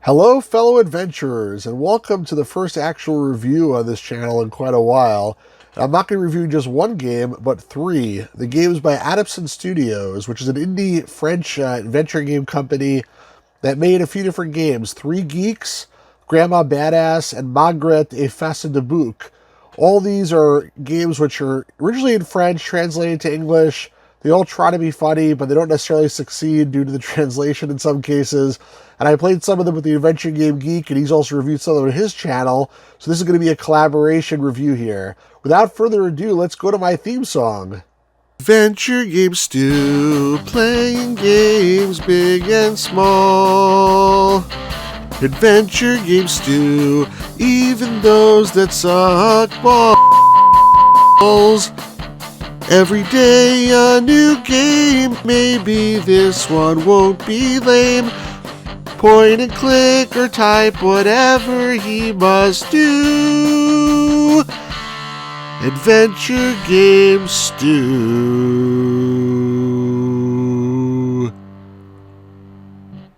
Hello, fellow adventurers, and welcome to the first actual review on this channel in quite a while. I'm not going to review just one game, but three. The game's by Adipson Studios, which is an indie French adventure game company that made a few different games. 3 Geeks, Grandma Badass, and Magret, a FaceDeBouc. All these are games which are originally in French, translated to English. They all try to be funny, but they don't necessarily succeed due to the translation in some cases. And I played some of them with the Adventure Game Geek, and he's also reviewed some of them on his channel. So this is going to be a collaboration review here. Without further ado, let's go to my theme song. Adventure Game Stew, playing games big and small. Adventure Game Stew, even those that suck balls. Every day a new game, maybe this one won't be lame. Point and click or type whatever he must do. Adventure Game Stew.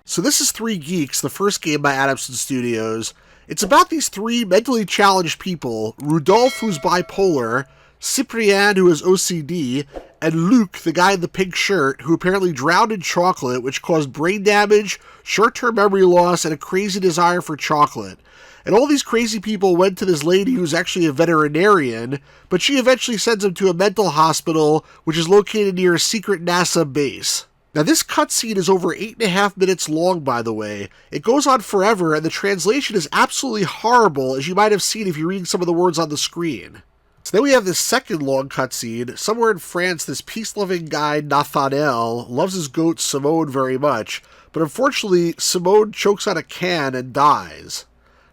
So this is 3 Geeks, the first game by Adipson Studios. It's about these 3 mentally challenged people, Rudolph, who's bipolar, Cyprien, who has OCD, and Luc, the guy in the pink shirt, who apparently drowned in chocolate, which caused brain damage, short-term memory loss, and a crazy desire for chocolate. And all these crazy people went to this lady who's actually a veterinarian, but she eventually sends them to a mental hospital, which is located near a secret NASA base. Now this cutscene is over 8.5 minutes long, by the way. It goes on forever, and the translation is absolutely horrible, as you might have seen if you're reading some of the words on the screen. So then we have this second long cutscene. Somewhere in France, this peace-loving guy, Nathanael, loves his goat Simone very much, but unfortunately, Simone chokes on a can and dies.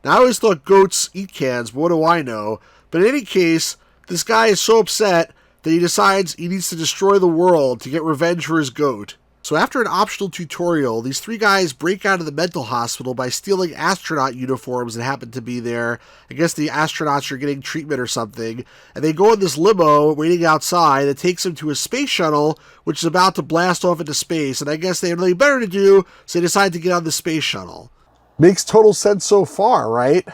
Now, I always thought goats eat cans, but what do I know? But in any case, this guy is so upset that he decides he needs to destroy the world to get revenge for his goat. So after an optional tutorial, these 3 guys break out of the mental hospital by stealing astronaut uniforms that happen to be there. I guess the astronauts are getting treatment or something. And they go in this limo waiting outside that takes them to a space shuttle, which is about to blast off into space. And I guess they have nothing better to do, so they decide to get on the space shuttle. Makes total sense so far, right?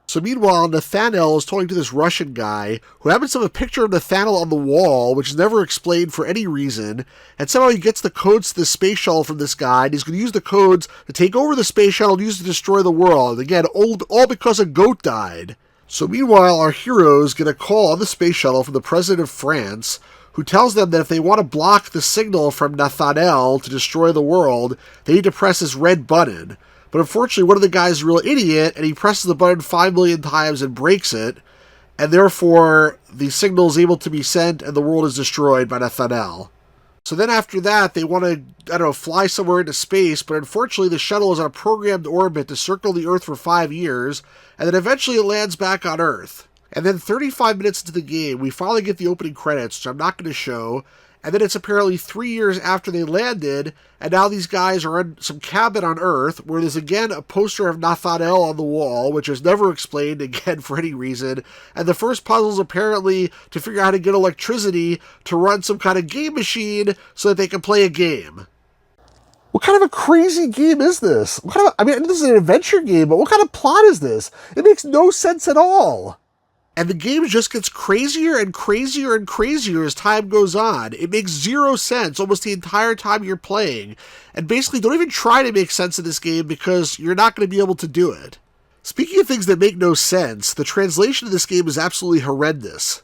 So meanwhile, Nathanael is talking to this Russian guy who happens to have a picture of Nathanael on the wall, which is never explained for any reason, and somehow he gets the codes to the space shuttle from this guy, and he's going to use the codes to take over the space shuttle and use it to destroy the world. Again, all because a goat died. So meanwhile, our heroes get a call on the space shuttle from the president of France, who tells them that if they want to block the signal from Nathanael to destroy the world, they need to press this red button. But unfortunately, one of the guys is a real idiot, and he presses the button 5 million times and breaks it, and therefore the signal is able to be sent and the world is destroyed by Nathanael. So then after that, they want to, fly somewhere into space, but unfortunately the shuttle is on a programmed orbit to circle the Earth for 5 years, and then eventually it lands back on Earth. And then 35 minutes into the game, we finally get the opening credits, which I'm not going to show, and then it's apparently 3 years after they landed, and now these guys are in some cabin on Earth, where there's again a poster of Nathanael on the wall, which is never explained again for any reason, and the first puzzle is apparently to figure out how to get electricity to run some kind of game machine so that they can play a game. What kind of a crazy game is this? This is an adventure game, but what kind of plot is this? It makes no sense at all. And the game just gets crazier and crazier and crazier as time goes on. It makes zero sense almost the entire time you're playing. And basically, don't even try to make sense of this game because you're not going to be able to do it. Speaking of things that make no sense, the translation of this game is absolutely horrendous.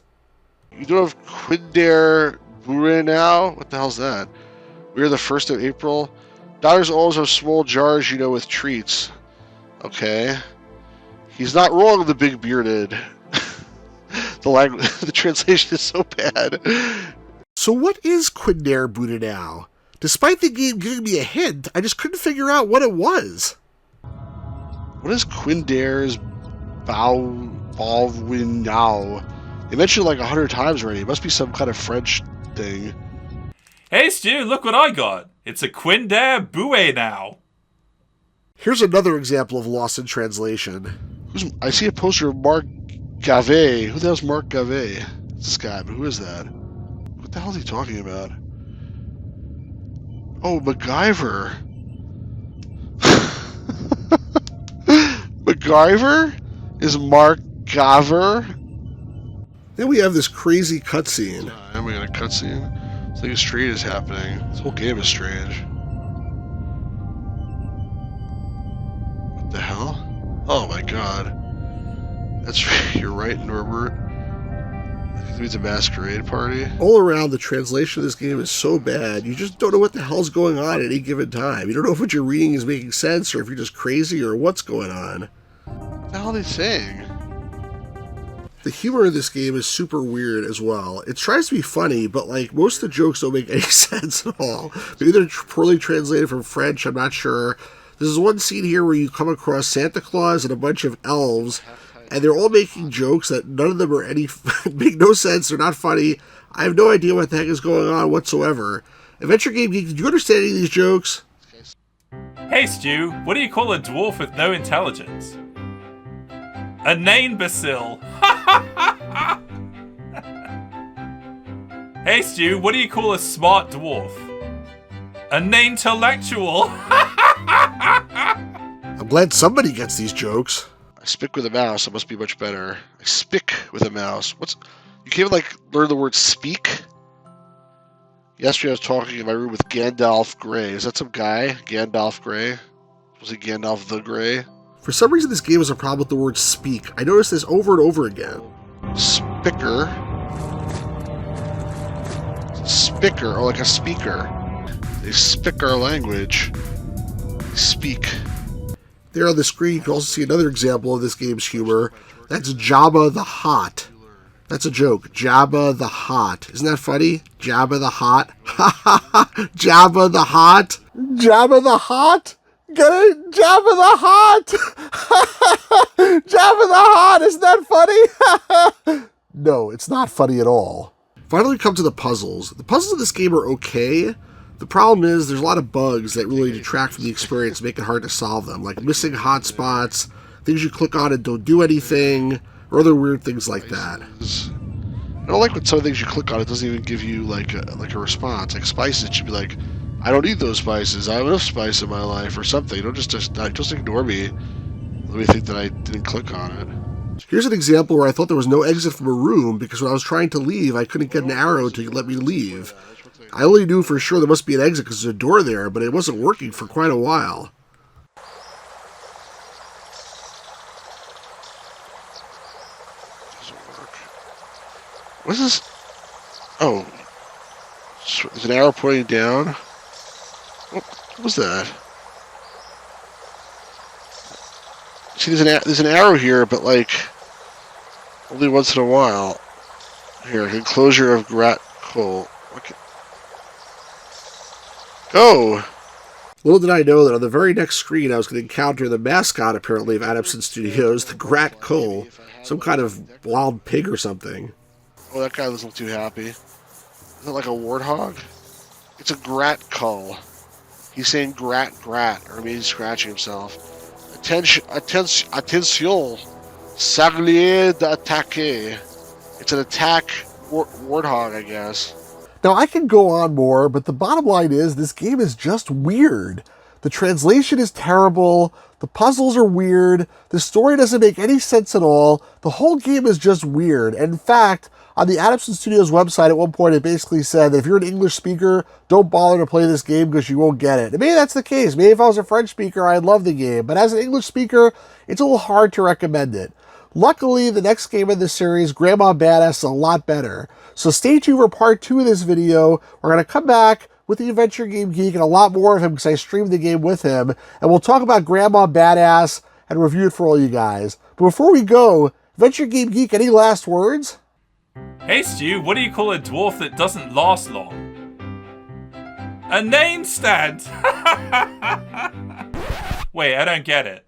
You don't have Quinder Bure now? What the hell's that? We're the 1st of April. Daughters always have small jars, with treats. Okay. He's not wrong, the big bearded. The translation is so bad. So what is Quinder Buddha now? Despite the game giving me a hint, I just couldn't figure out what it was. What is Quinder's Baldwin now? They mentioned it like 100 times already. It must be some kind of French thing. Hey Stu, look what I got. It's a Quinder Bue now. Here's another example of lost in translation. I see a poster of Mark Gavet. Who the hell's Mark Gavet? It's this guy, but who is that? What the hell is he talking about? Oh, MacGyver. Garver? Is Mark Garver? Then we have this crazy cutscene. Am we gonna cutscene? Something strange is happening. This whole game is strange. What the hell? Oh my god. You're right, Norbert. It's a masquerade party. All around, the translation of this game is so bad, you just don't know what the hell's going on at any given time. You don't know if what you're reading is making sense, or if you're just crazy, or what's going on. What the hell are they saying? The humor in this game is super weird as well. It tries to be funny, but like most of the jokes don't make any sense at all. Maybe they're poorly translated from French, I'm not sure. There's one scene here where you come across Santa Claus and a bunch of elves, and they're all making jokes that none of them are make no sense, they're not funny. I have no idea what the heck is going on whatsoever. Adventure Game Geek, did you understand any of these jokes? Hey Stu, what do you call a dwarf with no intelligence? A imbecile. Hey Stu, what do you call a smart dwarf? An intellectual. I'm glad somebody gets these jokes. I spick with a mouse. It must be much better. I spick with a mouse. You can't even like learn the word speak? Yesterday I was talking in my room with Gandalf Grey. Is that some guy? Gandalf Grey? Was it Gandalf the Grey? For some reason, this game has a problem with the word speak. I noticed this over and over again. Spicker. Spicker, or like a speaker. They speak our language. They speak. There on the screen, you can also see another example of this game's humor. That's Jabba the Hutt. That's a joke. Jabba the Hutt. Isn't that funny? Jabba the Hutt. Jabba the Hutt. Jabba the Hutt. Get it? Jabba the Hutt! Jabba the Hutt! Isn't that funny? No, it's not funny at all. Finally, we come to the puzzles. The puzzles in this game are okay. The problem is there's a lot of bugs that really detract from the experience and make it hard to solve them, like missing hotspots, things you click on and don't do anything, or other weird things like that. I don't like when some things you click on, it doesn't even give you like a response. Like spices, it should be like, I don't need those spices. I have enough spice in my life, or something. Don't just ignore me. Let me think that I didn't click on it. Here's an example where I thought there was no exit from a room because when I was trying to leave, I couldn't get an arrow to let me leave. I only knew for sure there must be an exit because there's a door there, but it wasn't working for quite a while. Doesn't work. What is this? Oh. There's an arrow pointing down. What was that? See, there's an arrow here, but like only once in a while. Here, enclosure of Grat coal. Okay. Go! Little did I know that on the very next screen I was going to encounter the mascot, apparently, of Adipson Studios, the Grat Cole, some kind of wild pig or something. Oh, that guy doesn't look too happy. Is it like a warthog? It's a Grat Cull. He's saying grat, or maybe he's scratching himself. Attention, Saglier d'attaquer. It's an attack warthog, I guess. Now, I can go on more, but the bottom line is this game is just weird. The translation is terrible, the puzzles are weird, the story doesn't make any sense at all, the whole game is just weird. And in fact, on the Adipson Studios website at one point, it basically said that if you're an English speaker, don't bother to play this game because you won't get it. And maybe that's the case. Maybe if I was a French speaker, I'd love the game. But as an English speaker, it's a little hard to recommend it. Luckily, the next game in the series, Grandma Badass, is a lot better. So stay tuned for part 2 of this video. We're going to come back with the Adventure Game Geek and a lot more of him because I streamed the game with him. And we'll talk about Grandma Badass and review it for all you guys. But before we go, Adventure Game Geek, any last words? Hey Stu, what do you call a dwarf that doesn't last long? A name stand! Wait, I don't get it.